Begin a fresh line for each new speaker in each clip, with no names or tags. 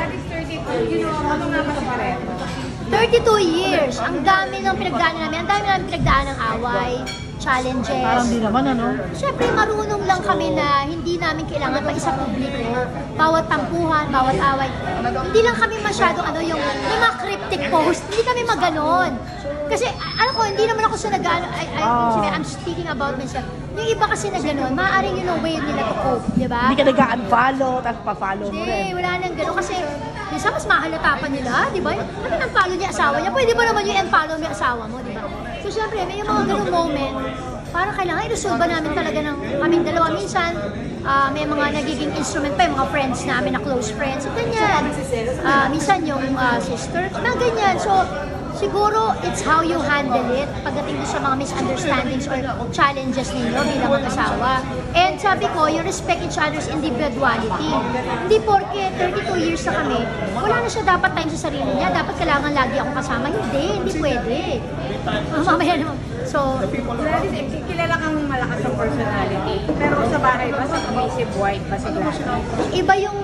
That is 32. You know, ano nga ba pa rin?
32 years. Ang dami ng pinagdaanan namin. Ang dami namin pinagdaanan ng away, challenges.
Parang di naman, ano?
Siyempre, marunong lang kami na hindi namin kailangan pa isa publiko. Bawat tampuhan, bawat away. Hindi lang kami masyadong yung mga cryptic post. Hindi kami maganon. Kasi, alam ko, hindi naman ako sa I'm speaking about myself. Yung iba kasi na gano'n, maaaring yun ang way nila to cope, di ba?
Hindi ka nag-unfollow, tapos pa-follow mo rin.
Hindi, wala nang gano'n. Kasi, minsan mas mahalata pa nila, di ba? Ano nang follow niya asawa niya? Pwede ba naman yung unfollow mo yung asawa mo, di ba? So, syempre, may mga gano'ng moment, parang kailangan i-resolve namin talaga ng kaming dalawa. Minsan, may mga nagiging instrument pa, yung mga friends namin na close friends, ganyan. Minsan yung sister, na ganyan. So, siguro, it's how you handle it pagdating sa mga misunderstandings or challenges ninyo bilang mag-asawa. And sabi ko, you respect each other's individuality. Hindi porke 32 years na kami, wala na siya dapat time sa sarili niya, dapat kailangan lagi akong kasama. Hindi pwede. Mamaya naman. So,
kilala kang malakas ng personality. Pero sa bahay ba, sa submissive wife ba sigla?
Iba yung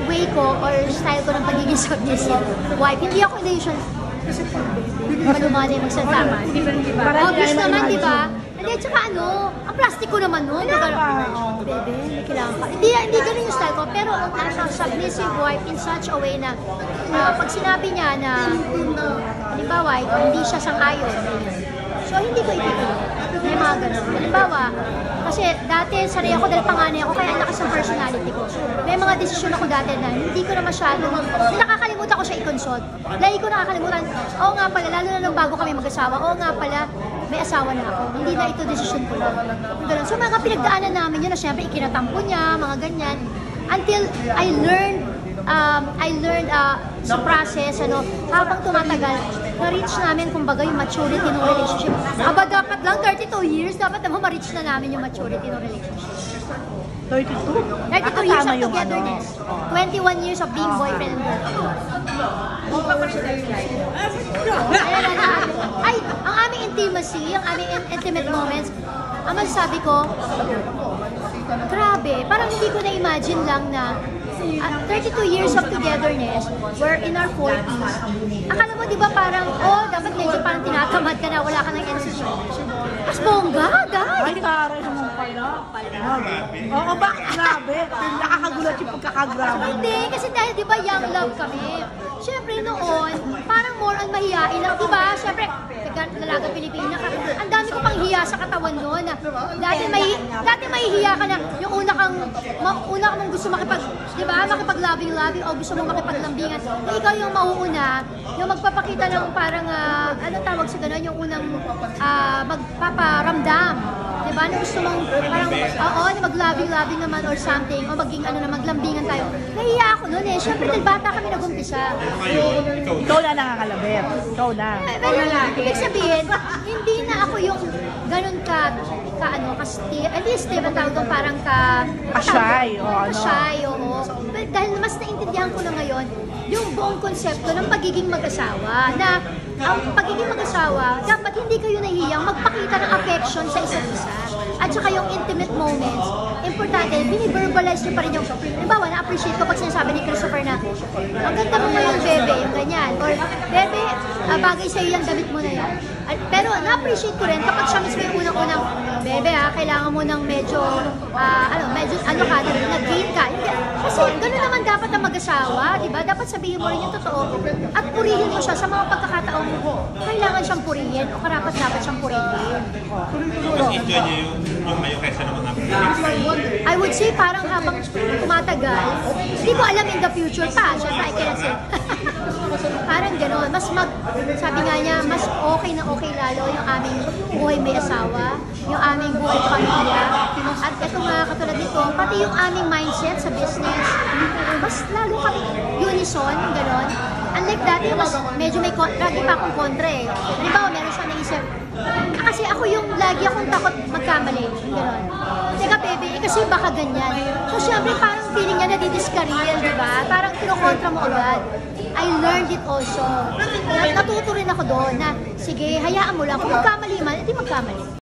way ko or style ko ng pagiging submissive wife. Hindi ako illusion. Malumana yung magsalita. Obvious naman, di ba? Hindi, tsaka ang plastic ko naman nun. Bebe, may kailangan pa. Hindi ganun yung style ko. Pero nasa submissive wife in such a way na pag sinabi niya na, halimbawa, hindi siya sang-ayon. So, hindi ko itutuloy. May mga ganun. Halimbawa, kasi dati sanay ako dahil panganay ako, kaya ang lakas ng personality ko. May mga desisyon ako dati na hindi ko na masyadong, nakakalimutan ko siya i-consult. Lagi ko nakakalimutan, oo nga pala, lalo na nung bago kami mag-asawa, oo nga pala, may asawa na ako. Hindi na ito desisyon ko lang. Ganun. So mga pinagdaanan namin yun na syempre ikinatampo niya, mga ganyan. Until I learned sa process, habang tumatagal, na-reach namin, kumbaga, yung maturity ng relationship. Aba, dapat lang 32 years, dapat naman ma-reach na namin yung maturity ng relationship.
32?
32 years of togetherness. 21 years of being boyfriend and girlfriend. Ay, ang aming intimacy, ang aming intimate moments, ang masasabi ko, grabe, parang hindi ko na-imagine lang na 32 years of togetherness, we're in our 40s. Akala mo, di ba parang, dapat medyo parang tinatamad ka na, wala ka ng energy. Mas bongga, guys!
Ay, nakaray mo pala. Oo, bakit grabe? Nakakagulat yung pagkakagrabe.
Hindi, kasi dahil di ba young love kami. Siyempre noon, parang more on mahihain lang, di ba? Siyempre, lalagang Pilipina ka. Ang dami ko pang hiya sa katawan noon. Dati mahihiya ka na, yung una kang gusto di ba? Makipag-loving-loving o gusto mong makipaglambingan. Na ikaw yung mauuna, yung magpapakita ng parang, ano tawag sa gano'n, yung unang magpaparamdam. Di ba? Na gusto mong parang, na mag-loving-loving naman or something, o maging maglambingan tayo. Nahiya ako noon eh. Siyempre, dahil bata kami nag-umpisa.
Ikaw na nakakalabit. Ikaw na.
Ibig sabihin, hindi na ako yung ganun hindi Steve ang tawag doon, parang
ka-shy,
ka-shy, oo. Dahil mas naintindihan ko na ngayon, yung buong konsepto ng pagiging mag-asawa, na ang pagiging mag-asawa, dapat hindi kayo nahihiyang magpakita ng affection sa isa't isa. At saka yung intimate moments, importante, biniverbalize nyo pa rin yung, halimbawa, na-appreciate ko pag sinasabi ni Christopher na, ang ganda mo ngayon, bebe, yung ganyan. Or, bebe, bagay sa'yo yung damit mo na yan. Pero na-appreciate ko rin kapag siya mismo yung unang-unang, bebe kailangan mo ng medyo nag-gain ka. Kasi gano'n naman dapat ang mag-asawa, di ba? Dapat sabihin mo rin yung totoo. At purihin mo siya sa mga pagkakataon mo. Kailangan siyang purihin o karapat-dapat siyang purihin.
Mas enjoy niyo yung kayo kaysa ng mga
I would say parang habang tumatagal, hindi ko alam in the future pa. Siyempre, I cannot say. Parang gano'n. Sabi nga niya, mas okay na okay lalo yung aming buhay may asawa, yung aming buhay pamilya. At ito nga, katulad nito, pati yung aming mindset sa business, mas lalo kami unison, gano'n. Unlike dati, mas medyo lagi pa akong kontra eh. Halimbawa, meron siya naisip, kasi ako yung lagi akong takot magkamali, gano'n. Teka, bebe, kasi baka ganyan. So, syempre, parang feeling niya nadidiskaril, di ba? Parang kinokontra mo agad. I learned it also. Natuto rin ako doon na, sige, hayaan mo lang. Kung magkamali man, hindi magkamali.